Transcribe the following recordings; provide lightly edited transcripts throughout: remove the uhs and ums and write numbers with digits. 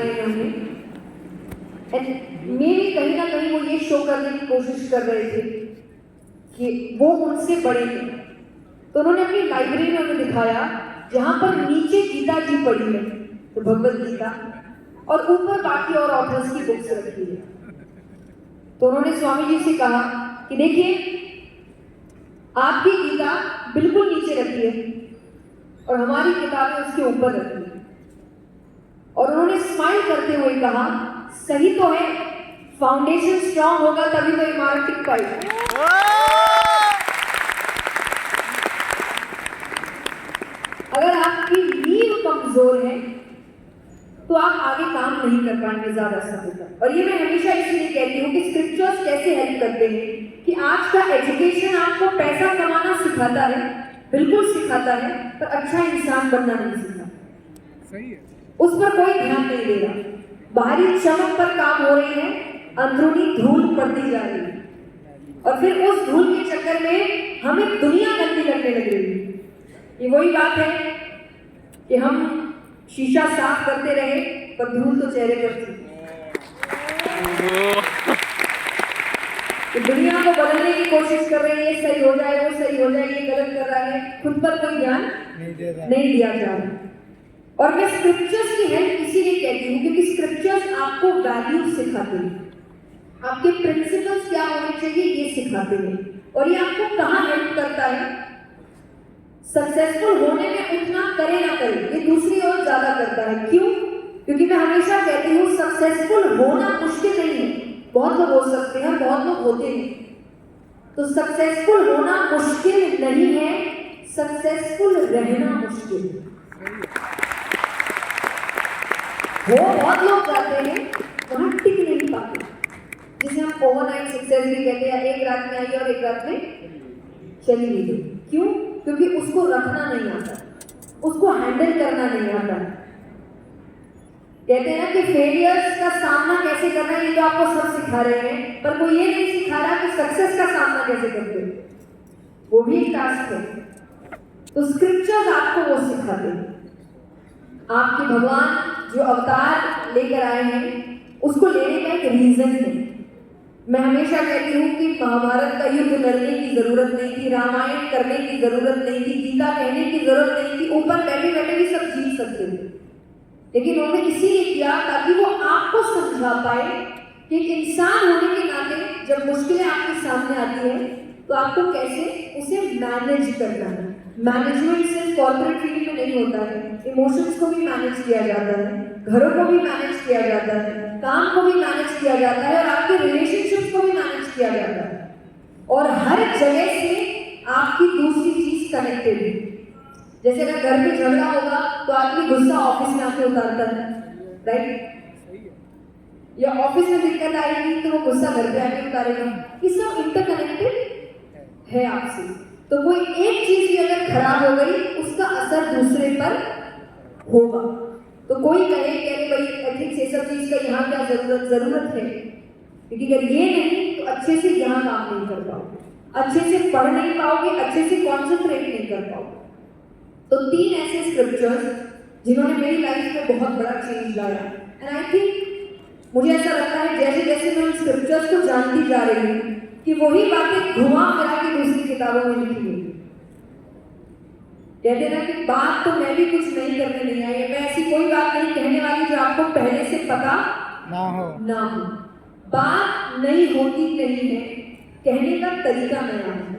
सुनाए इन्होंने, मे भी कहीं ना कहीं वो ये शो करने की कोशिश कर रहे थे कि वो उनसे बड़े हैं। तो उन्होंने अपनी लाइब्रेरी में उन्हें दिखाया जहां पर नीचे गीता जी पड़ी है, तो भगवत गीता, और ऊपर बाकी और ऑथर्स की बुक्स रखी है। तो उन्होंने स्वामी जी से कहा कि देखिए, आपकी गीता बिल्कुल नीचे रखी है और हमारी किताबें उसके ऊपर रखी है। और उन्होंने स्माइल करते हुए कहा, सही तो है, फाउंडेशन स्ट्रांग होगा तभी तो इमारत टिक पाएगी। अगर आपकी नींव कमजोर है तो आप आगे काम नहीं कर पाएंगे ज्यादा समय तक। और ये मैं हमेशा इसलिए कहती हूँ कि स्क्रिप्चर्स कैसे हेल्प करते हैं कि आज का एजुकेशन आपको पैसा कमाना सिखाता है, बिल्कुल सिखाता है, पर अच्छा इंसान बनना नहीं सिखाता। सही है। उस पर कोई ध्यान नहीं दे रहा। बाहरी चमक पर काम हो रही है, अंदरूनी धूल पड़ती जा रही है, और फिर उस धूल के चक्कर में हमें दुनिया गंदी लगने लग रही है। ये वही बात है कि हम शीशा साफ करते रहे पर धूल तो चेहरे पर थी। तो दुनिया को बदलने की कोशिश कर रहे हैं, ये सही हो जाए, वो सही हो जाए, ये गलत कर रहा है, खुद पर कोई ध्यान नहीं दिया जा रहा। और मैं स्क्रिप्चर्स की हेल्प इसीलिए कहती हूँ क्योंकि स्क्रिप्चर्स आपको वैल्यू सिखाते हैं, आपके प्रिंसिपल्स क्या होने चाहिए ये सिखाते हैं। और ये आपको कहाँ हेल्प करता है, सक्सेसफुल होने में उतना करे ना करे, ये दूसरी ओर ज्यादा करता है। क्यों? क्योंकि मैं हमेशा कहती हूँ सक्सेसफुल होना मुश्किल नहीं है, बहुत लोग हो सकते हैं, बहुत लोग होते हैं। तो सक्सेसफुल होना मुश्किल नहीं है, सक्सेसफुल रहना मुश्किल है। वो बहुत लोग जाते हैं वहां टिक नहीं पाते, जिसे हम ओवरनाइट सक्सेस भी कहते हैं, एक रात में आई और एक रात में चली गई। क्यों? क्योंकि उसको रखना नहीं आता, उसको हैंडल करना नहीं आता। कहते हैं ना कि फेलियर्स का सामना कैसे करना है, ये तो आपको सब सिखा रहे हैं, पर कोई ये नहीं सिखा रहा कि सक्सेस का सामना कैसे करते हैं, वो भी एक टास्क है। तो स्क्रिप्चर्स आपको वो सिखाते हैं। आपके भगवान जो अवतार लेकर आए हैं उसको लेने का एक रीजन है। मैं हमेशा कहती हूँ कि महाभारत का युद्ध लड़ने की जरूरत नहीं थी, रामायण करने की जरूरत नहीं थी, गीता कहने की जरूरत नहीं थी, ऊपर बैठे बैठे भी सब जीत सकते थे। लेकिन उन्होंने इसीलिए किया ताकि वो आपको समझा पाए कि एक इंसान होने के नाते जब मुश्किलें आपके सामने आती है तो आपको कैसे उसे मैनेज करना है। मैनेजमेंट सिर्फ कॉर्पोरेट फील्ड में नहीं होता है, इमोशंस को भी मैनेज किया जाता है, घरों को भी मैनेज किया जाता है, काम को भी मैनेज किया जाता है, और आपके रिलेशनशिप्स को भी मैनेज किया जाता है। और हर जगह से आपकी दूसरी चीज कनेक्टेड है। जैसे अगर घर में झगड़ा होगा तो आदमी गुस्सा ऑफिस में आके उतारता है, राइट? या ऑफिस में दिक्कत आएगी तो वो गुस्सा घर पे आके उतारेगा। ये सब इंटरकनेक्टेड है आपसे। तो कोई एक चीज भी अगर खराब हो गई उसका असर दूसरे पर होगा। तो कोई कहे कि अरे भाई एथिक्स ये सब चीज का यहाँ क्या जरूरत है, क्योंकि अगर ये नहीं तो अच्छे से यहाँ काम नहीं कर पाओगे, अच्छे से पढ़ नहीं पाओगे, अच्छे से कॉन्सेंट्रेट नहीं कर पाओगे। तो 3 ऐसे स्क्रिप्चर्स जिन्होंने मेरी लाइफ में बहुत बड़ा चेंज लाया। एंड आई थिंक मुझे ऐसा लगता है जैसे जैसे मैं उन स्क्रिप्चर्स को जानती जा रही हूँ कि वही बातें घुमा फिरा के दूसरी किताबों में लिखी हुई। कहते ना कि बात तो मैं भी कुछ नहीं करने नहीं आई है, मैं ऐसी कोई बात नहीं कहने वाली जो आपको पहले से पता ना हो। बात नई होती नहीं है, कहने का तरीका नया है।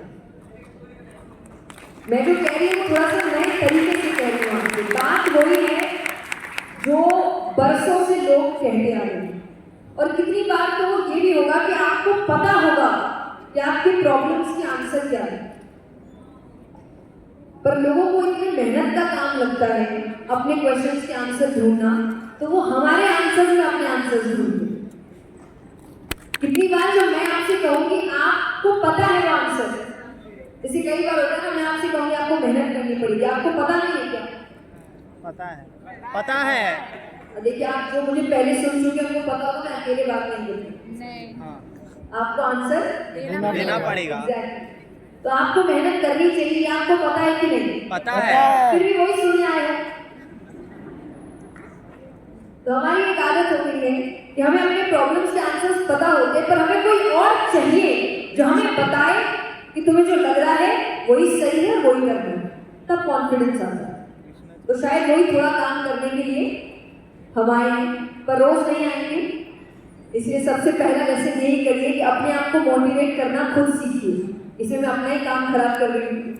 मैं जो कह रही हूँ थोड़ा सा नए तरीके से कह रही हूँ आपको। बात वही है जो बरसों से लोग कहते आ रहे हैं, और कितनी बार तो वो ये भी होगा कि आपको पता होगा कि आपके प्रॉब्लम्स के आंसर क्या है, पर लोगों को इतनी मेहनत का काम लगता है अपने क्वेश्चंस के आंसर ढूंढना, तो वो हमारे आंसर में अपने आंसर ढूंढते। कितनी बार जब मैं आपसे कहूँगी आपको पता है वो आंसर, जैसे कई बार होता है ना, मैं आपसे कहूँगी आपको मेहनत करनी पड़ेगी, आपको पता नहीं है क्या? पता है। देखिए, आप जो मुझे पहले सुन चुके हैं उनको पता हो, मैं अकेले बात नहीं करती। आपको आंसर देना पड़ेगा। तो आपको मेहनत करनी चाहिए, आपको पता है कि नहीं? पता है। फिर भी वही सुनने आए हो। तो हमारी एक आदत हो गई है कि हमें अपने प्रॉब्लम्स के आंसर्स पता होते हैं, पर हमें कोई और चाहिए जो हमें बताए कि तुम्हें जो लग रहा है वही सही है, वही करना है, तब कॉन्फिडेंस आता है। तो शायद वही थोड़ा काम करने के लिए हम आए, पर रोज नहीं आएंगे। इसलिए सबसे पहला लेसन यही करिए कि अपने आप को मोटिवेट करना खुद सीखिए। इसमें मैं अपना ही काम खराब कर रही हूँ।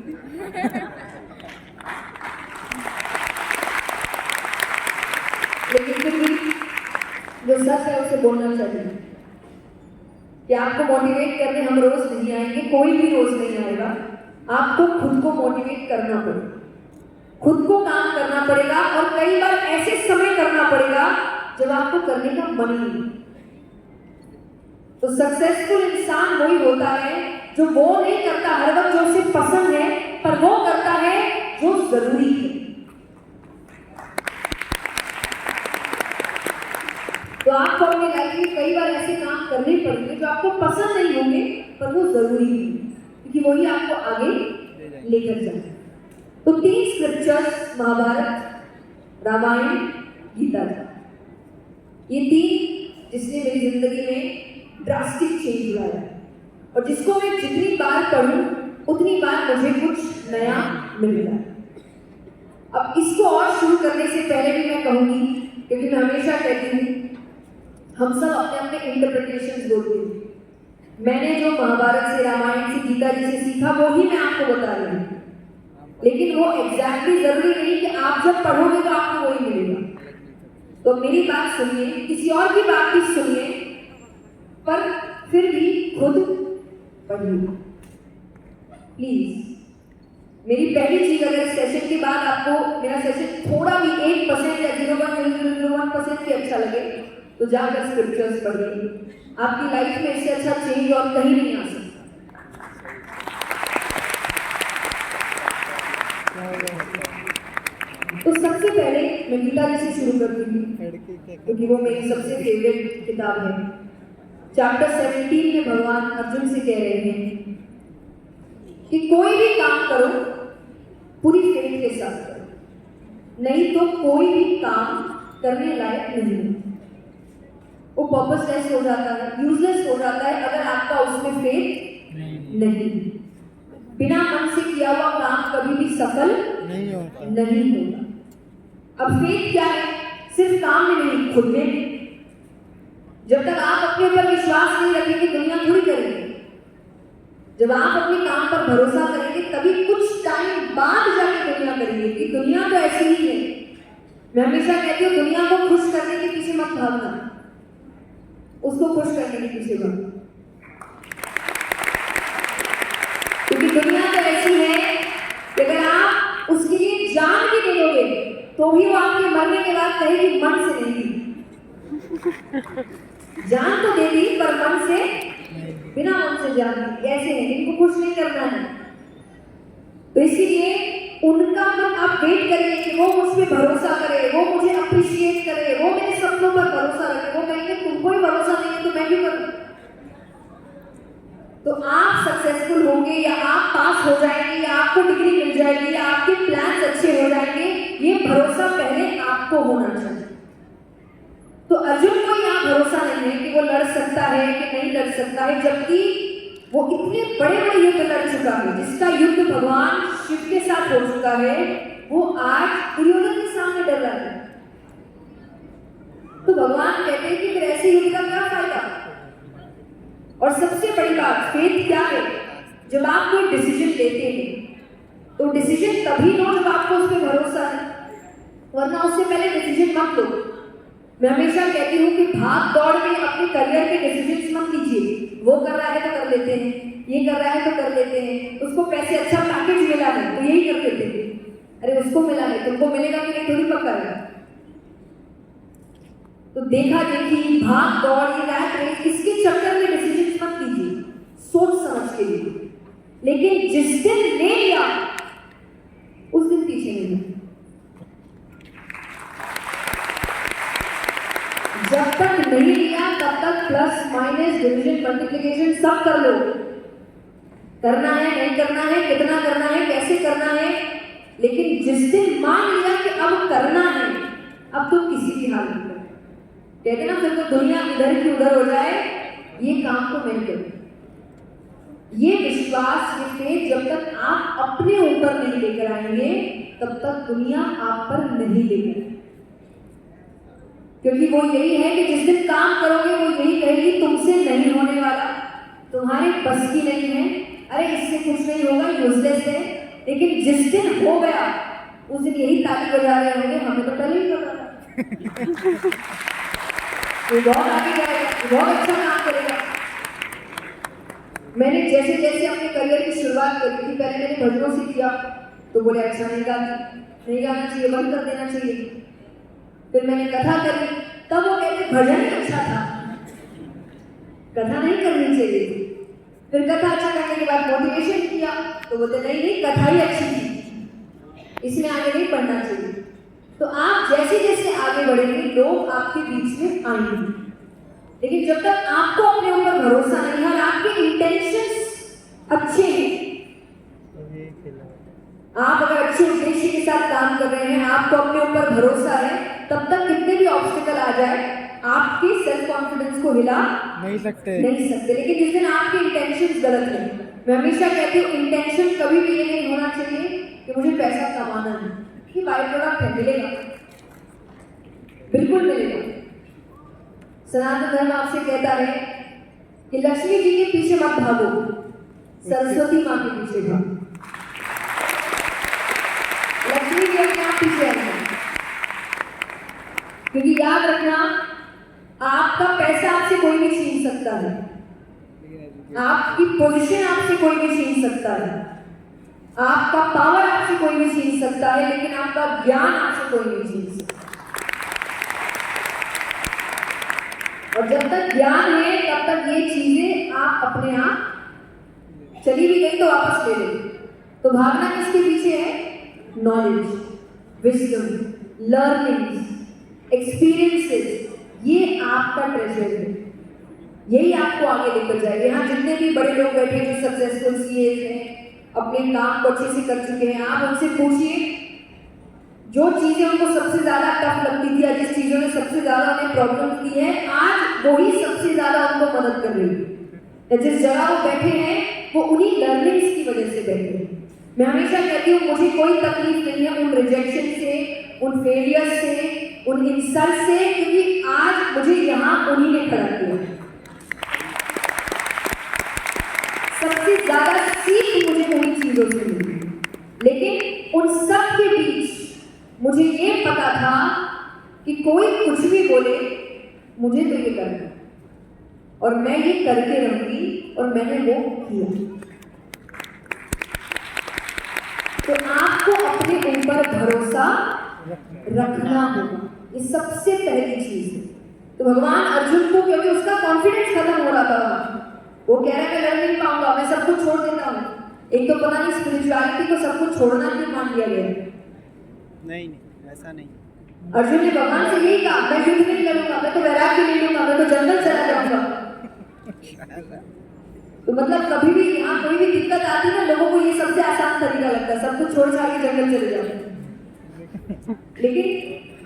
लेकिन फिर भी जो सच है उसे बोलना चाहिए कि आपको मोटिवेट करने हम रोज नहीं आएंगे, कोई भी रोज नहीं आएगा। आपको खुद को मोटिवेट करना पड़ेगा, खुद को काम करना पड़ेगा, और कई बार ऐसे समय करना पड़ेगा जब आपको करने का मन ही नहीं। तो सक्सेसफुल इंसान वही होता है जो वो नहीं करता हर वक्त जो उसे पसंद है, पर वो करता है जो जरूरी है। तो आपको अपनी लाइफ में कई बार ऐसे काम करने पड़ेंगे जो आपको पसंद नहीं होंगे, पर वो जरूरी है, क्योंकि वही आपको आगे लेकर जाए। तो 3 स्क्रिप्चर्स, महाभारत, रामायण, गीता जी, ये 3 जिसने मेरी जिंदगी में ड्रास्टिक चेंज लाया, और जिसको मैं जितनी बार पढ़ूं उतनी बार मुझे कुछ नया मिलता है। अब इसको और शुरू करने से पहले भी मैं कहूंगी, क्योंकि मैं हमेशा कहती हूँ हम सब अपने अपने इंटरप्रिटेशंस बोलते हैं। मैंने जो महाभारत से, रामायण से, गीता जी से सीखा वो ही मैं आपको बता रही हूँ, लेकिन वो एग्जैक्टली जरूरी नहीं कि आप जब पढ़ोगे तो आपको वही मिलेगा। तो मेरी बात सुनिए, किसी और की बात भी सुनिए, पर फिर भी खुद पढ़िए प्लीज। मेरी पहली चीज, अगर इस सेशन के बाद आपको मेरा सेशन थोड़ा भी 1% या 0.001% भी अच्छा लगे, तो जाकर स्क्रिप्चर्स पढ़िए। आपकी लाइफ में इससे अच्छा चेंज और कहीं नहीं आ सकता। तो सबसे पहले मैं गीता जी से शुरू करती हूँ, क्योंकि वो मेरी सबसे फेवरेट किताब है। चैप्टर 17 में भगवान अर्जुन से कह रहे हैं कि कोई भी काम करो पूरी फेथ के साथ करो, नहीं तो कोई भी काम करने लायक नहीं है। वो पर्पसलेस हो जाता है, यूजलेस हो जाता है, अगर आपका उसमें फेथ नहीं। बिना मन से किया हुआ काम कभी भी सफल नहीं होगा। अब फेथ क्या है? सिर्फ काम में नहीं, खुद में भी। जब तक आप अपने ऊपर विश्वास नहीं रखेंगे, दुनिया थोड़ी करेगी। जब आप अपने काम पर भरोसा करेंगे, तभी कुछ टाइम बाद जाके दुनिया करेगी, कि दुनिया तो ऐसी ही है। मैं हमेशा कहती हूँ, दुनिया को खुश करने के पीछे मत भागना, उसको खुश करने के पीछे भागना। क्योंकि दुनिया तो ऐसी है कि अगर आप उसके लिए जान भी दे दोगे, तो भी वो आपके मरने के बाद कहेगी मन से नहीं दी। जान तो दे दी, पर मन से, बिना मन से जान दी। ऐसे है, इनको खुश नहीं करना है। तो इसीलिए उनका मन आप वेट करिए कि वो मुझ पर भरोसा करे, वो मुझे अप्रिशिएट करे, वो मेरे सपनों पर भरोसा रखे। वो कहेंगे तुमको ही भरोसा नहीं है तो मैं क्यों करूं? तो आप सक्सेसफुल होंगे, या आप पास हो जाएंगे, या आपको डिग्री मिल जाएगी, या आपके प्लान्स अच्छे हो जाएंगे, ये भरोसा पहले आपको होना चाहिए। तो अर्जुन को यहाँ भरोसा नहीं है कि वो लड़ सकता है कि नहीं लड़ सकता है, जबकि वो इतने बड़े बड़े युद्ध लड़ चुका है। जिसका युद्ध भगवान शिव के साथ हो चुका है, वो आज दुर्योधन के सामने डर रहा है। तो भगवान कहते हैं कि फिर ऐसे युद्ध का क्या फायदा? और सबसे बड़ी बात, फेथ क्या है? जब आप कोई डिसीजन लेते हैं, तो डिसीजन तभी लो जब आपको उस पर भरोसा है, वरना उससे पहले डिसीजन मत लो। मैं हमेशा कहती हूँ कि भाग दौड़ में अपने करियर के डिसीजंस मत कीजिए। वो कर रहा है तो कर लेते हैं, ये कर रहा है तो कर लेते हैं, उसको पैसे अच्छा पैकेज मिला है तो यही कर लेते हैं। अरे उसको मिला है, तुमको मिलेगा कि नहीं थोड़ी पक्का है। तो देखा देखी, भाग दौड़, ये रैट रेस, इसके चक्कर में डिसीजंस मत कीजिए, सोच समझ के लीजिए। लेकिन जिस दिन ले लिया उस दिन पीछे नहीं। जब तक नहीं लिया तब तक प्लस माइनस डिवीजन मल्टीप्लिकेशन सब कर लो। करना है, नहीं करना है, कितना करना है, कैसे करना है, लेकिन जिस दिन मान लिया कि अब करना है, अब तो किसी भी हालत में कहते ना फिर तो दुनिया इधर की उधर हो जाए, ये काम तो मैं करूं। ये विश्वास, ये फेथ जब तक आप अपने ऊपर नहीं लेकर आएंगे तब तक दुनिया आप पर नहीं लेकर, क्योंकि वो यही है कि जिस दिन काम करोगे वो यही कहेगी तुमसे नहीं होने वाला, तुम्हारे बस की नहीं है, अरे इससे कुछ नहीं होगा, यूजलेस है। लेकिन जिस दिन हो गया उस दिन यही ताली बजा रहे होंगे, हमें तो पहले ही पता था वो बहुत आगे जाएगा, बहुत अच्छा काम करेगा। मैंने जैसे जैसे अपने करियर की शुरुआत करी थी, पहले मैंने भजनों से किया तो बोले अच्छा नहीं गाना चाहिए, बंद कर देना चाहिए। फिर मैंने कथा करी, तब वो कहते भजन ही अच्छा था, कथा नहीं करनी चाहिए थी। फिर कथा अच्छा करने के बाद मोटिवेशन किया तो बोलते नहीं कथा ही अच्छी थी, इसमें आगे नहीं पढ़ना चाहिए। तो आप जैसे जैसे आगे बढ़ेंगे लोग आपके बीच में आएंगे, लेकिन जब तक आपको अपने ऊपर भरोसा नहीं है और आपके इंटेंशंस अच्छे हैं, आप अगर अच्छे उद्देश्य के साथ काम कर रहे हैं, आपको अपने ऊपर भरोसा है, तब तक कितने भी ऑब्स्टिकल आ जाए आपके सेल्फ कॉन्फिडेंस को हिला नहीं सकते। लेकिन जिस दिन आपके इंटेंशंस गलत है, मैं हमेशा कहती हूँ इंटेंशन कभी भी ये नहीं होना चाहिए कि मुझे पैसा कमाना है, कि बाय प्रोडक्ट है, मिलेगा, बिल्कुल मिलेगा। सनातन धर्म आपसे कहता है कि लक्ष्मी जी के पीछे मत भागो, सरस्वती माँ के पीछे भागो। लक्ष्मी जी अपने आप पीछे आएंगे, क्योंकि याद रखना आपका पैसा आपसे कोई नहीं छीन सकता है, आपकी पोजीशन आपसे कोई नहीं छीन सकता है, आपका पावर आपसे कोई नहीं छीन सकता है, लेकिन आपका ज्ञान आपसे कोई नहीं छीन सकता। और जब तक ज्ञान है तब तक ये चीजें आप अपने आप, चली भी गई तो वापस ले लो। तो भागना किसके पीछे है? नॉलेज, विजडम, लर्निंग, एक्सपीरियंसेस, ये आपका ट्रेजर है, यही आपको आगे लेकर जाएगा। यहाँ जितने भी बड़े लोग बैठे हैं जो सक्सेसफुल सीएस हैं, अपने काम को अच्छे से कर चुके हैं, आप उनसे पूछिए जो चीजें उनको सबसे ज्यादा टफ लगती थी या जिस चीजों ने सबसे ज्यादा उन्हें प्रॉब्लम दी है, आज वही सबसे ज्यादा उनको मदद कर रही है। जिस जगह वो बैठे हैं वो उन्हीं लर्निंग्स की वजह से बैठे हैं। मैं हमेशा कहती हूँ मुझे कोई तकलीफ नहीं है उन रिजेक्शन से, उन फेलियर से, उन इंसल्ट से, क्योंकि आज मुझे यहाँ उन्हीं ने खड़ा किया। सबसे ज्यादा सीख मुझे उन्हीं चीजों से मिली, लेकिन उन सब के बीच मुझे ये पता था कि कोई कुछ भी बोले मुझे तो ये करना और मैं ये करके रहूंगी, और मैंने वो किया। तो आपको अपने ऊपर भरोसा रखना होगा, ये सबसे पहली चीज है। तो भगवान अर्जुन को, क्योंकि उसका कॉन्फिडेंस खत्म हो रहा था, वो कह रहा है मैं लड़ नहीं पाऊंगा, मैं सब कुछ छोड़ देता हूँ। एक तो पता नहीं स्पिरिचुअलिटी को सब कुछ छोड़ना क्यों मान लिया गया। नहीं ऐसा नहीं। अर्जुन ने भगवान से यही कहा, मैं युद्ध नहीं लड़ूंगा, मैं तो वैराग्य ले लूंगा, मैं तो जंगल चला जाऊंगा। तो मतलब कभी भी यहाँ कोई भी दिक्कत आती है ना, लोगों को ये सबसे आसान तरीका लगता है, सब कुछ छोड़ छाड़ के जंगल चले जाओ। लेकिन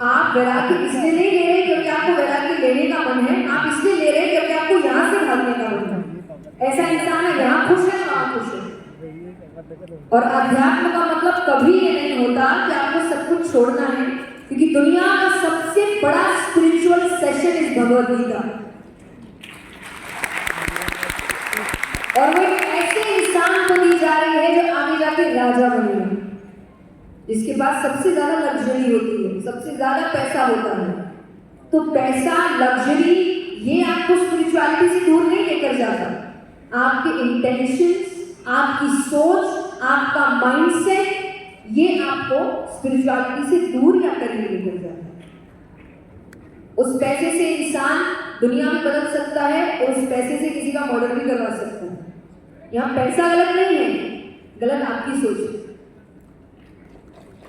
आप वैराग्य इसलिए नहीं ले रहे क्योंकि आपको वैराग्य लेने का मन है, आप इसलिए ले रहे क्योंकि आपको यहाँ से भागने का मन है। ऐसा इंसान है यहाँ खुश है, वहाँ खुश है। और अध्यात्म का मतलब कभी ये नहीं होता कि आपको सब कुछ छोड़ना है, क्योंकि दुनिया का सबसे बड़ा spiritual session is Bhagavad Gita. और वो एक ऐसे इंसान को दी जा रही है जो आगे जाके राजा बनेगा, जिसके पास सबसे ज्यादा लग्जरी होती है, सबसे ज्यादा पैसा होता है। तो पैसा, लग्जरी, ये आपको स्पिरिचुअलिटी से दूर नहीं लेकर जाता। आपके इंटेंशंस, आपकी सोच, आपका माइंडसेट, ये आपको स्पिरिचुअलिटी से दूर या करीब लेकर जाता है। उस पैसे से इंसान दुनिया में बदल सकता है और उस पैसे से किसी का मर्डर भी करवा सकता है। यहाँ पैसा गलत नहीं है, गलत आपकी सोच है।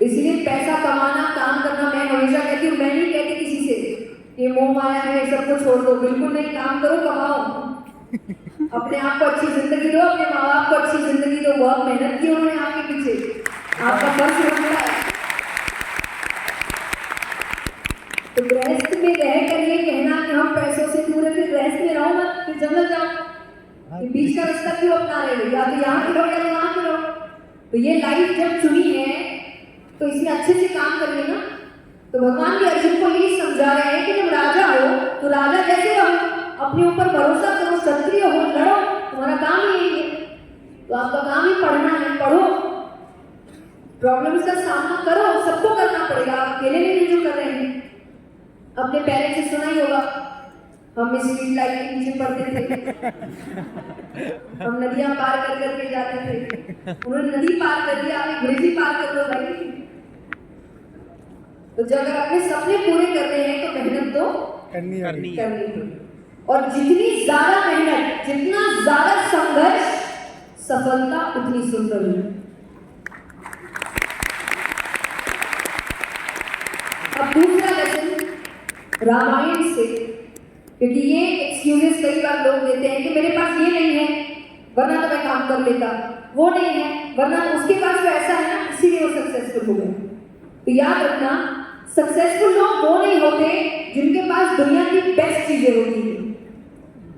इसलिए पैसा कमाना, काम करना, मैं हमेशा कहती हूँ, मैं नहीं कहती किसी से कि मोह माया है सबको छोड़ दो, बिल्कुल नहीं। काम करो, कमाओ, अपने आप को अच्छी जिंदगी दो, अपने माँ बाप को अच्छी जिंदगी दो। बहुत मेहनत की उन्होंने आपके पीछे, आपका फर्ज बनता है। तो गृहस्थ में रह कर ये कहना कि हम पैसों से दूर है, फिर गृहस्थ में रहो मत, फिर जंगल जाओ। ये बीच का रास्ता क्यों अपना रहे हो? या तो यहाँ की रहो या वहाँ की रहो। तो ये लाइफ जब चुनी है तो इसमें अच्छे से काम करिए ना। तो भगवान भी अर्जुन को यही समझा रहे हैं कि जब राजा हो तो राजा जैसे रहो, अपने ऊपर भरोसा करो, क्षत्रिय हो, लड़ो, तुम्हारा काम ही यही है। तो आपका काम ही पढ़ना है, पढ़ो, प्रॉब्लम्स का सामना करो, सबको करना पड़ेगा, आप अकेले नहीं जो कर रहे हैं। अपने पेरेंट्स से सुना ही होगा, हम इस स्ट्रीट लाइट के नीचे पढ़ते थे, हम नदियां पार कर करके जाते थे, उन्होंने नदी पार कर दिया, आपने ब्रिज ही पार कर लो भाई। तो जब अगर अपने सपने पूरे करने हैं तो मेहनत तो करनी है। और जितनी ज्यादा मेहनत, जितना ज्यादा संघर्ष, सफलता उतनी सुंदर है। अब दूसरा लेसन रामायण से, क्योंकि ये एक्सक्यूजेस कई बार लोग देते हैं कि मेरे पास ये नहीं है वरना तो मैं काम कर लेता, वो नहीं है वरना उसके पास तो ऐसा है ना इसीलिए वो सक्सेसफुल हो गए। तो याद रखना, सक्सेसफुल लोग वो नहीं होते जिनके पास दुनिया की बेस्ट चीजें होती है।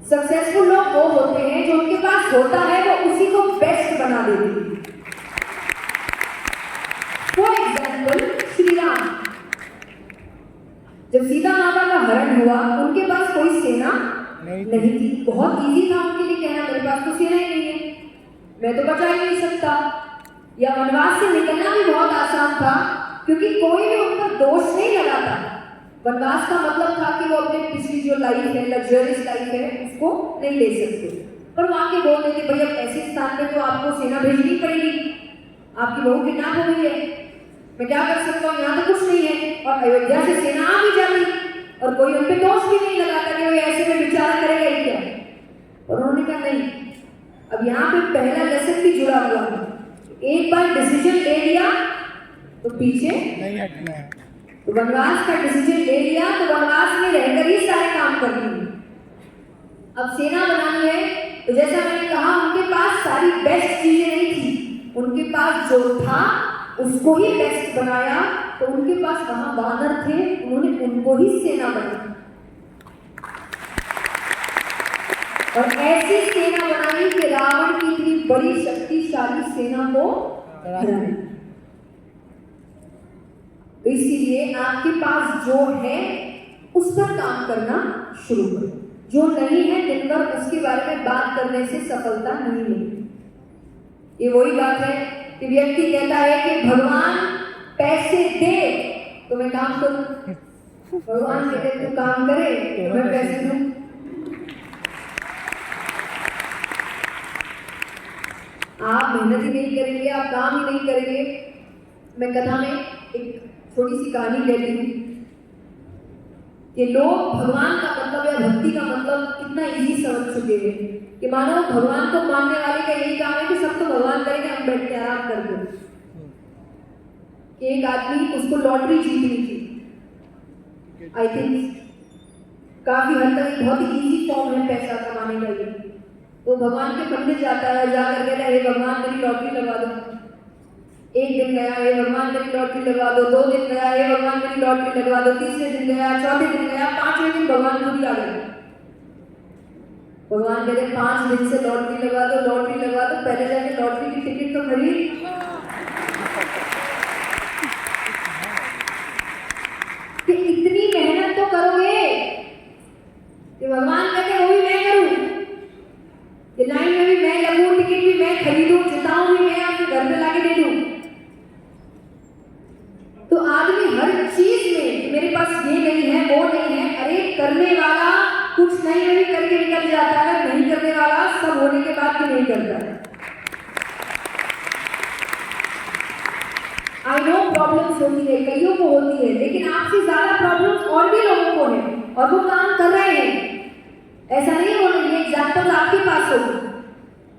सक्सेसफुल लोग वो होते हैं जो उनके पास होता है वो उसी को बेस्ट बना देते हैं। फॉर एग्जाम्पल श्री राम, जब सीता माता का हरण हुआ उनके पास कोई सेना नहीं थी। बहुत इजी था उनके लिए कहना मेरे पास तो सेना ही नहीं है, मैं तो बचा ही नहीं सकता। या वनवास से निकलना भी बहुत आसान था क्योंकि कोई भी उन पर दोष नहीं लगाता। वनवास का मतलब था कि वो अपने पिछली जो लाइफ है, लग्जरियस लाइफ है, उसको नहीं ले सकते। पर वहां के बोल देते भाई अब ऐसे स्थान पे तो आपको सेना भेजनी पड़ेगी, आपकी बहू किडनैप हो गई है, मैं क्या कर सकता हूँ, यहाँ तो कुछ नहीं है। और अयोध्या से सेना आ भी जाती और कोई उन पे दोष भी नहीं लगाता कि वो ऐसे में विचार करेगा ही क्या। और उन्होंने कहा नहीं, अब यहाँ पे पहला लेसन भी जुड़ा हुआ है, एक बार डिसीजन ले लिया तो पीछे नहीं हटना है। तो वनवास का डिसीजन ले लिया तो वनवास में रहकर ही सारे काम करनी है। अब सेना बनानी है तो जैसा मैंने कहा उनके पास सारी बेस्ट चीजें नहीं थी, उनके पास जो था उसको ही बेस्ट बनाया। तो उनके पास वहां वानर थे, उन्होंने उनको ही सेना बनाई और ऐसी सेना बनाई कि रावण की इतनी बड़ी शक्तिशाली सेना को हराया। तो इसीलिए आपके पास जो है उस पर काम करना शुरू करो, जो नहीं है दिन भर उसके बारे में बात करने से सफलता नहीं मिलेगी। ये वही बात है कि व्यक्ति कहता है कि भगवान पैसे दे तो मैं काम करूं, भगवान कहते तू काम करे तो मैं पैसे दूं। आप मेहनत ही नहीं करेंगे, आप काम ही नहीं करेंगे। मैं कथा में एक छोटी सी कहानी कहती हूँ कि लोग भगवान का मतलब या भक्ति का मतलब कितना इजी समझ चुके हैं कि मानो भगवान को मानने वाले का यही काम है कि सब तो भगवान करेंगे, हम बैठ के आराम कर दो। एक आदमी, उसको लॉटरी जीतनी थी, आई थिंक काफी हद तक बहुत ही इजी फॉर्म है पैसा कमाने का ये। तो भगवान के पंडित जाता है, जाकर कहता है हे भगवान मेरी लॉटरी लगवा दो। एक दिन गया, हे भगवान मेरी लॉटरी लगवा दो। 2 दिन गया, हे भगवान मेरी लॉटरी लगवा दो। तीसरे दिन गया, चौथे दिन गया, 5वें दिन भगवान खुद ही आ गए। भगवान कहते 5 दिन से लॉटरी लगवा दो, लॉटरी लगवा दो, पहले जाके लॉटरी की टिकट तो खरीद। कि इतनी मेहनत तो करोगे कि भगवान कहते वो भी मैं करूं, कि लाइन में भी मैं लगूं, टिकट भी मैं खरीदूं, जिताऊं भी मैं, आपके घर पे लाके दे दूं। तो आदमी हर चीज में मेरे पास ये नहीं है, वो नहीं है, अरे करने वाला कुछ नहीं करके निकल जाता है, नहीं करने वाला सब होने के बाद भी नहीं करता है। आई नो प्रॉब्लम्स होती है, कईयों को होती है, लेकिन आपसे ज्यादा प्रॉब्लम्स और भी लोगों को है और वो काम कर रहे हैं। ऐसा नहीं हो रही है, एग्जाम्पल आपके पास होगी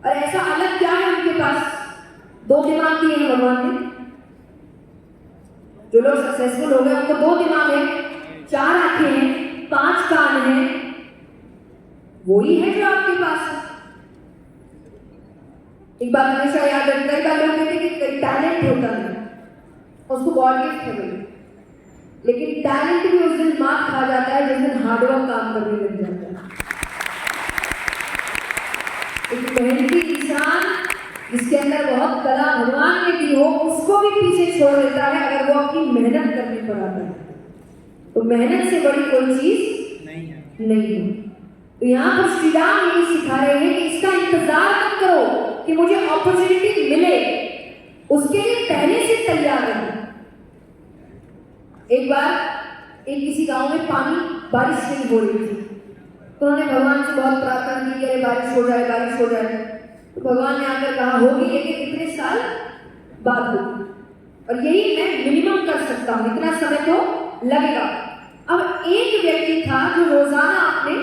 और ऐसा अलग क्या है उनके पास, 2 दिमाग दिए हैं भगवान ने। जो लोग सक्सेसफुल हो गए उनको 2 दिमाग है, 4 आंखें हैं, 5 कान हैं, वही है जो आपके पास है। एक बात हमेशा याद रखना, कई बार लोग कहते हैं कि टैलेंट होता है, उसको गॉड गिफ्ट है भाई, लेकिन टैलेंट भी उस दिन मात खा जाता है जिस दिन हार्डवर्क काम करने लग जाता है। एक मेहनती इंसान जिसके अंदर बहुत कला भगवान ने दी हो, उसको भी पीछे छोड़ देता है अगर वो अपनी मेहनत करने पर आता है। तो मेहनत से बड़ी कोई चीज नहीं है। नहीं है। तो यहाँ पर श्री राम ये सिखा रहे हैं कि इसका इंतजार मत करो कि मुझे अपॉर्चुनिटी मिले, उसके लिए पहले से तैयार रहो। एक बार एक किसी गांव में बारिश नहीं हो रही थी, तो उन्होंने भगवान से बहुत प्रार्थना की कि अरे बारिश हो जाए, बारिश हो जाए। तो भगवान ने आकर कहा होगी लेकिन इतने साल बाद होगी, और यही मैं मिनिमम कर सकता हूँ, इतना समय तो लगेगा। अब एक व्यक्ति था जो रोजाना अपने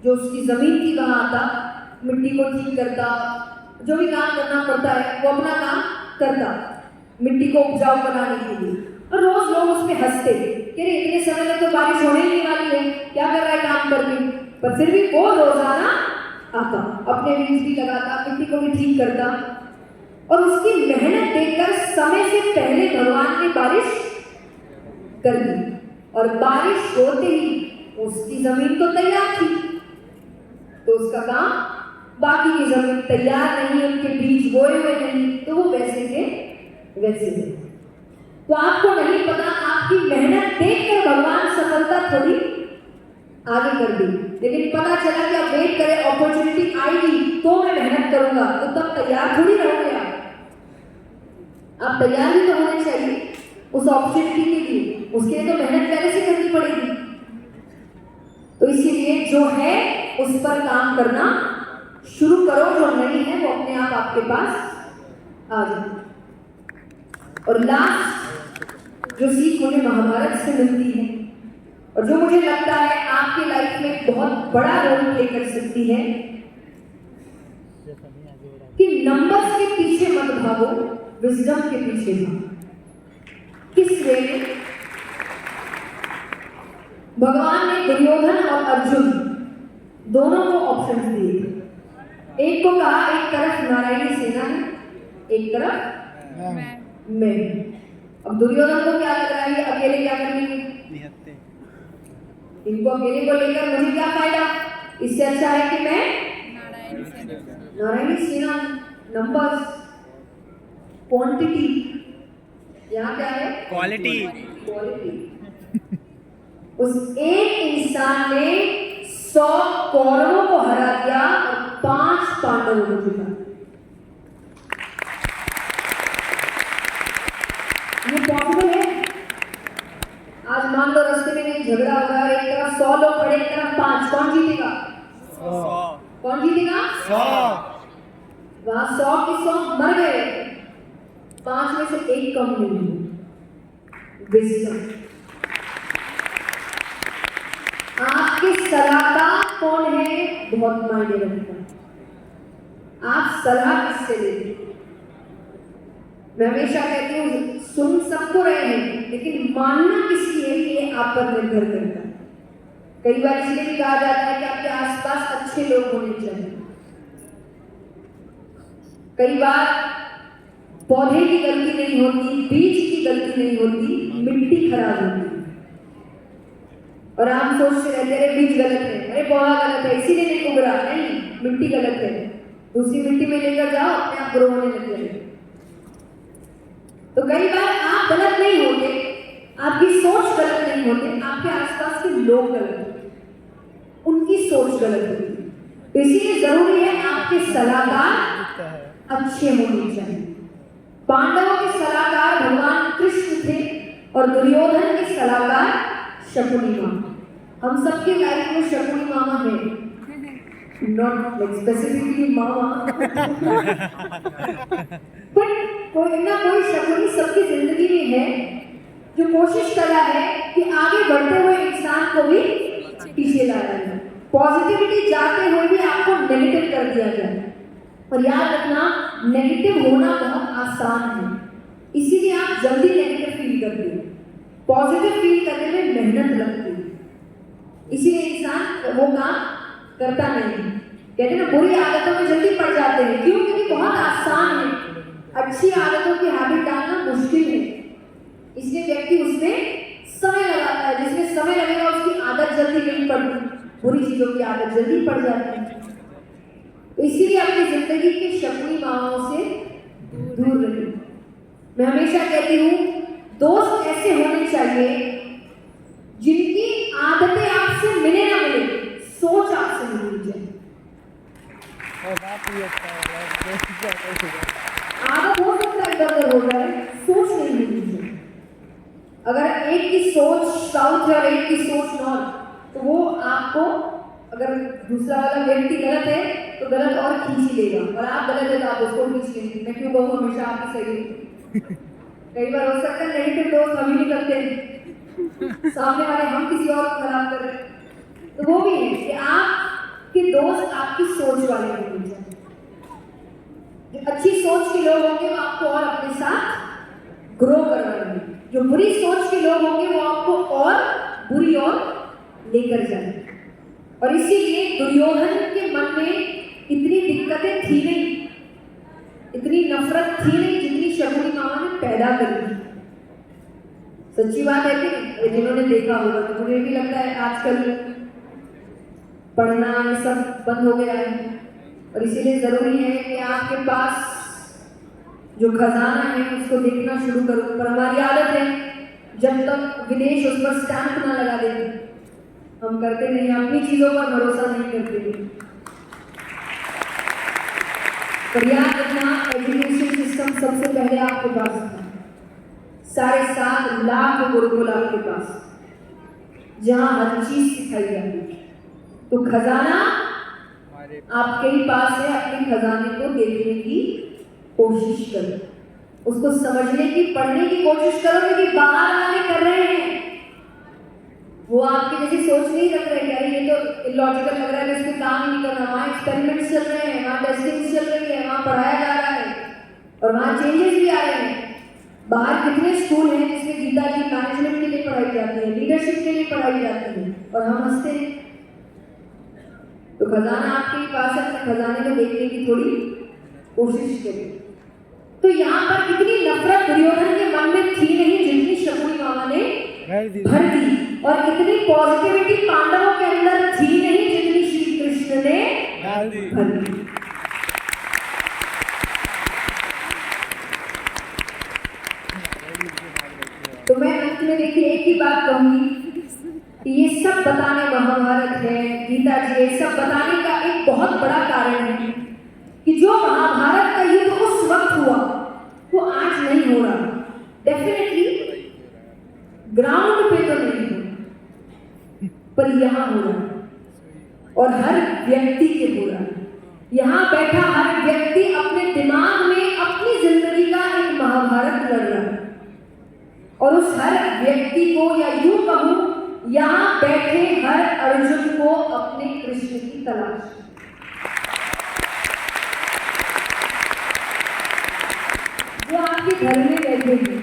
जो उसकी जमीन थी वहां आता, मिट्टी को ठीक करता, जो भी काम करना पड़ता है वो अपना काम करता मिट्टी को उपजाऊ बनाने के लिए। और रोज लोग उस पर हंसते कि अरे इतने समय में तो बारिश होने ही नहीं वाली है, क्या कर रहा है काम करके। पर फिर भी वो रोजाना आता, अपने बीज भी लगाता, मिट्टी को भी ठीक करता, और उसकी मेहनत देखकर समय से पहले भगवान ने बारिश कर दी, और बारिश होते ही उसकी जमीन तो तैयार थी, तो उसका काम, बाकी की जमीन तैयार नहीं, उनके बीज बोए हुए नहीं, तो वो वैसे के वैसे थे। तो आपको नहीं पता, आपकी मेहनत देखकर भगवान सफलता थोड़ी आगे कर दी, लेकिन पता चला कि आप वेट करें, अपॉर्चुनिटी आएगी तो मैं मेहनत करूंगा, तो तब तैयार थोड़ी रहोगे आप तैयार भी तो होने चाहिए उस अपॉर्चुनिटी के लिए, उसके लिए तो मेहनत पहले से करनी पड़ेगी। तो इसीलिए जो है उस पर काम करना शुरू करो, जो नहीं है वो अपने आप आपके पास आ जाए। और लास्ट जो सीख मुझे महाभारत से मिलती है, और जो मुझे लगता है आपकी लाइफ में बहुत बड़ा रोल प्ले कर सकती है, कि नंबर्स के पीछे मत भागो, विजडम के पीछे भागो। किस वे में? भगवान ने दुर्योधन और अर्जुन दोनों को ऑप्शंस दिए। एक को कहा एक तरफ नारायणी सेना है, एक तरफ मैं। अब दुर्योधन को क्या लग रहा है, अकेले क्या करेंगे, इनको अकेले को लेकर मुझे क्या फायदा, इससे अच्छा है कि मैं नारायणी सेना, नंबर्स, क्वांटिटी, यहाँ क्या है क्वालिटी। उस एक इंसान ने 100 कौरवों को हरा दिया और 5 पांडवों को जीता। ये पॉसिबल है? आज मान लो रास्ते में कहीं झगड़ा हो रहा है, एक तरफ 100 लोग खड़े, एक तरफ 5, कौन जीतेगा? 100। कौन जीतेगा? 100। वहां 100 के 100 मर गए, 5 में से एक कम नहीं हुआ। विजडम। आपके सलाहकार कौन है बहुत मायने रखता है। आप सलाह किससे लेते हैं? मैं हमेशा कहती हूँ सुन सबको रहे हैं, लेकिन मानना किसकी है ये आप पर निर्भर करता है। कई बार इसलिए भी कहा जाता है कि आपके आसपास अच्छे लोग होने चाहिए। कई बार पौधे की गलती नहीं होती, बीज की गलती नहीं होती, मिट्टी खराब होती है। और आप सोचते रहते हैं बीज गलत है, अरे पौधा गलत है इसीलिए नहीं उग रहा, नहीं, मिट्टी गलत है, दूसरी मिट्टी में लेकर जाओ, अपने आप ग्रो होने लग जाएगा। तो कई बार आप गलत नहीं होते, आपकी सोच गलत नहीं होती, आपके आसपास के लोग गलत होते, उनकी सोच गलत होती है। तो इसीलिए जरूरी है आपके सलाहकार अच्छे होने चाहिए। पांडवों के सलाहकार भगवान कृष्ण थे और दुर्योधन के सलाहकार शकुनी मामा। हम सबके लाइफ में शकुनी मामा है, not like specifically mama, but कोई ना कोई शकुनी सबकी जिंदगी में है जो कोशिश कर रहा है कि आगे बढ़ते हुए इंसान को भी पीछे ला रहा है। पॉजिटिविटी जाते हुए भी आपको नेगेटिव कर दिया जाए। और याद रखना, नेगेटिव होना बहुत आसान है, इसीलिए आप जल्दी नेगेटिव फील करते हो। पॉजिटिव फील करने में मेहनत लगती है, इसीलिए इंसान वो काम करता नहीं। कहते हैं ना बुरी आदतों में जल्दी पड़ जाते हैं, क्यों? क्योंकि बहुत आसान है। अच्छी आदतों की हैबिट डालना मुश्किल है, इसलिए व्यक्ति उसमें समय लगाता है, जिसमें समय लगेगा उसकी आदत जल्दी नहीं पड़ती, बुरी चीजों की आदत जल्दी पड़ जाती है। तो इसीलिए अपनी जिंदगी की शकुनी माओं से दूर रहिए। मैं हमेशा कहती हूँ, दोस्त ऐसे होने चाहिए जिनकी आदतें आपसे मिले ना मिले, सोच आपसे मिलनी चाहिए। आदत हो सकता है इधर हो जाए, सोच नहीं मिलनी चाहिए। अगर एक की सोच साउथ है और एक की सोच नॉर्थ, तो वो आपको, अगर दूसरा वाला व्यक्ति गलत है तो गलत और खींच ही लेगा, और आप गलत है तो आप उसको खींच लेंगे। मैं क्यों कहूँ, हमेशा आपकी सही है। कई बार हो सकता है नेगेटिव दोस्त हम ही निकलते हैं, सामने वाले हम किसी और को खराब कर रहे हैं। तो वो भी है कि आपके दोस्त आपकी सोच वाले होने चाहिए। जो अच्छी सोच के लोग होंगे वो आपको और अपने साथ ग्रो करवाएंगे, जो बुरी सोच के लोग होंगे वो आपको और बुरी ओर लेकर जाएंगे। और इसीलिए दुर्योधन के मन में इतनी दिक्कतें थी नहीं, इतनी नफरत थी नहीं जितनी शकुनी मामा ने पैदा कर दी। सच्ची बात है कि नहीं? जिन्होंने देखा होगा, तो मुझे भी लगता है आजकल पढ़ना ये सब बंद हो गया है, और इसीलिए जरूरी है कि आपके पास जो खजाना है उसको देखना शुरू करो। पर हमारी आदत है, जब तक विदेश उस पर स्टैंप ना लगा देते हम करते नहीं, अपनी चीजों पर भरोसा नहीं करते। पर याद रखना, एजुकेशन सिस्टम सबसे पहले आपके पास था। 7.5 लाख गुरुकुल आपके पास, जहां हर चीज सिखाई जाती है। तो खजाना आपके ही पास है, अपने खजाने को देखने की कोशिश करो, उसको समझने की, पढ़ने की कोशिश करो, क्योंकि बाहर वाले कर रहे हैं, वो आपकी जैसी सोच नहीं रख रहे कि अरे ये तो इलॉजिकल लग रहा है, इसमें काम ही नहीं करना। वहाँ एक्सपेरिमेंट्स चल रहे हैं, वहाँ टेस्टिंग चल रही है, वहाँ पढ़ाया जा रहा है, और वहाँ चेंजेस भी आ रहे हैं। बाहर कितने स्कूल हैं जिसमें गीता जी मैनेजमेंट के लिए पढ़ाई जाती है, लीडरशिप के लिए पढ़ाई जाती है, और हम हंसते हैं। तो खजाना आपके ही पास है, अपने खजाने को देखने की थोड़ी कोशिश करें। तो यहाँ पर कितनी नफरत दुर्योधन के मन में थी नहीं जितनी शकुनी मामा ने भर दी, और इतनी पॉजिटिविटी पांडवों के अंदर थी नहीं जितनी श्री कृष्ण ने भर दी। तो मैं अंत में देखिए एक ही बात कहूंगी कि ये सब बताने महाभारत है, गीता जी, ये सब बताने का एक बहुत बड़ा कारण है कि जो महाभारत का युद्ध उस वक्त हुआ वो आज नहीं हो रहा। डेफिनेटली ग्राउंड पे तो नहीं हो, पर यहाँ हो रहा है, और हर व्यक्ति के हो रहा है। यहाँ बैठा हर व्यक्ति अपने दिमाग में अपनी जिंदगी का एक महाभारत लड़ रहा है, और उस हर व्यक्ति को, या यूं कहूं यहाँ बैठे हर अर्जुन को अपने कृष्ण की तलाश। जो आपके घर में बैठे हैं,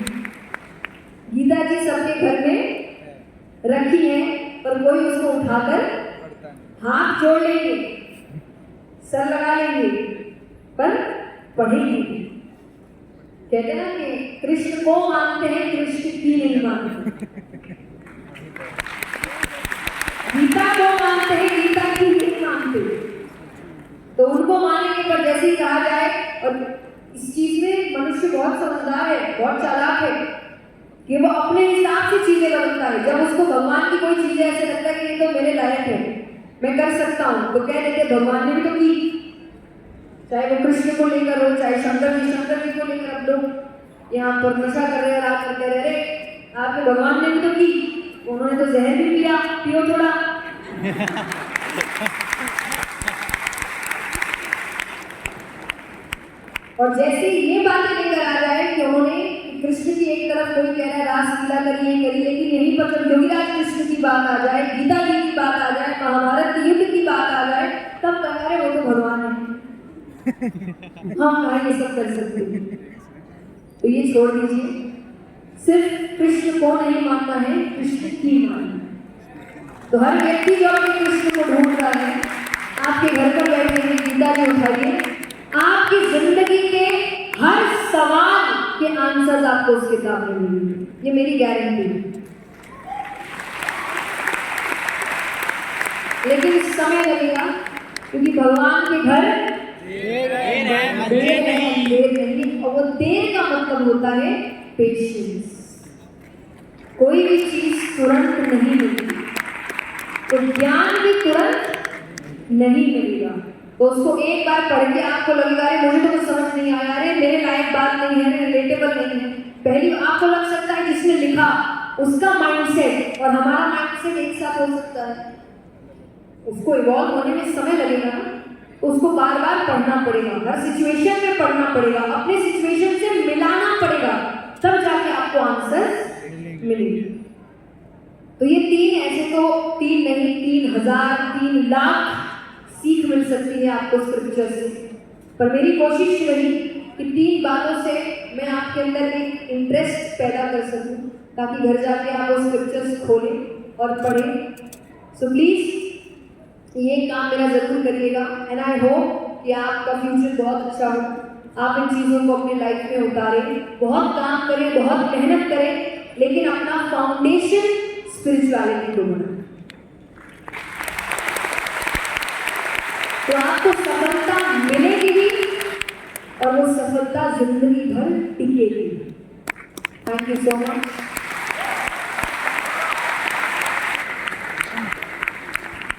गीता जी सबके घर में रखी है, पर कोई उसको उठाकर हाथ जोड़ लेंगे, सर लगा लेंगे, पर पढ़ेंगे। कहते ना कि कृष्ण को मानते हैं, कृष्ण की नहीं मानते। गीता को मानते हैं, गीता की नहीं मानते। तो उनको मानेंगे, पर जैसे ही कहा जाए, और इस चीज में मनुष्य बहुत समझदार है, बहुत चालाक है, कि वो अपने हिसाब से चीजें बदलता है। जब उसको भगवान की कोई चीजें ऐसे लगता है कि ये तो मेरे लायक है, मैं कर सकता हूँ, तो कह देते भगवान ने भी तो की। चाहे वो कृष्ण को लेकर हो, चाहे शंकर जी को लेकर। अब लोग यहाँ पर नशा कर रहे हैं, रात को कह रहे आपके भगवान ने भी तो की, उन्होंने तो जहर भी पिया, पियो थोड़ा। और जैसे ये बातें लेकर आ जाए कि उन्होंने कृष्ण की एक तरफ कोई कह रहा है रासलीला करिए, लेकिन यहीं पर जब योगीराज कृष्ण की बात आ जाए, गीता जी की बात आ जाए, महाभारत के युद्ध की बात आ जाए, तब कह रहे वो तो भगवान है, हम ये सब कर सकते हैं। तो ये छोड़ दीजिए, सिर्फ कृष्ण को नहीं मानना है, कृष्ण की मानना है। तो हर व्यक्ति जो अपने कृष्ण को ढूंढ रहा है, आपके घर पर बैठे हैं, गीता जी उठाइए, आपकी जिंदगी के हर सवाल के आंसर आपको उस किताब में मिलेंगे, ये मेरी गारंटी है। लेकिन समय लगेगा, क्योंकि भगवान के घर देर देर नहीं। और वो देर का मतलब होता है पेशेंस। कोई भी चीज तुरंत नहीं मिलती, तो ज्ञान भी तुरंत नहीं मिलेगा। तो उसको एक बार पढ़ के आपको लगेगा अरे मुझे तो कुछ समझ नहीं आया, अरे मेरे लायक बात नहीं है, रिलेटेबल नहीं है। पहली आपको लग सकता है जिसने लिखा उसका माइंडसेट और हमारा माइंडसेट एक साथ हो सकता है, उसको इवॉल्व होने में समय लगेगा ना। उसको बार बार पढ़ना पड़ेगा, हर सिचुएशन में पढ़ना पड़ेगा, अपने सिचुएशन से मिलाना पड़ेगा, तब जाके आपको आंसर मिलेगी। तो ये तीन, ऐसे तो तीन नहीं, 3000 3 लाख सीख मिल सकती है आपको स्क्रिप्चर से। पर मेरी कोशिश रही कि 3 बातों से मैं आपके अंदर एक इंटरेस्ट पैदा कर सकूं, ताकि घर जाके आप वो स्क्रिप्चर्स खोलें और पढ़ें। सो प्लीज ये काम मेरा जरूर करिएगा, एंड आई होप कि आपका फ्यूचर बहुत अच्छा हो, आप इन चीज़ों को अपनी लाइफ में उतारें, बहुत काम करें, बहुत मेहनत करें, लेकिन अपना फाउंडेशन स्पिरिचुअलिटी को बनाएं। तो आपको सफलता मिलेगी भी, और वो सफलता जिंदगी भर टिकेगी। Thank you so much.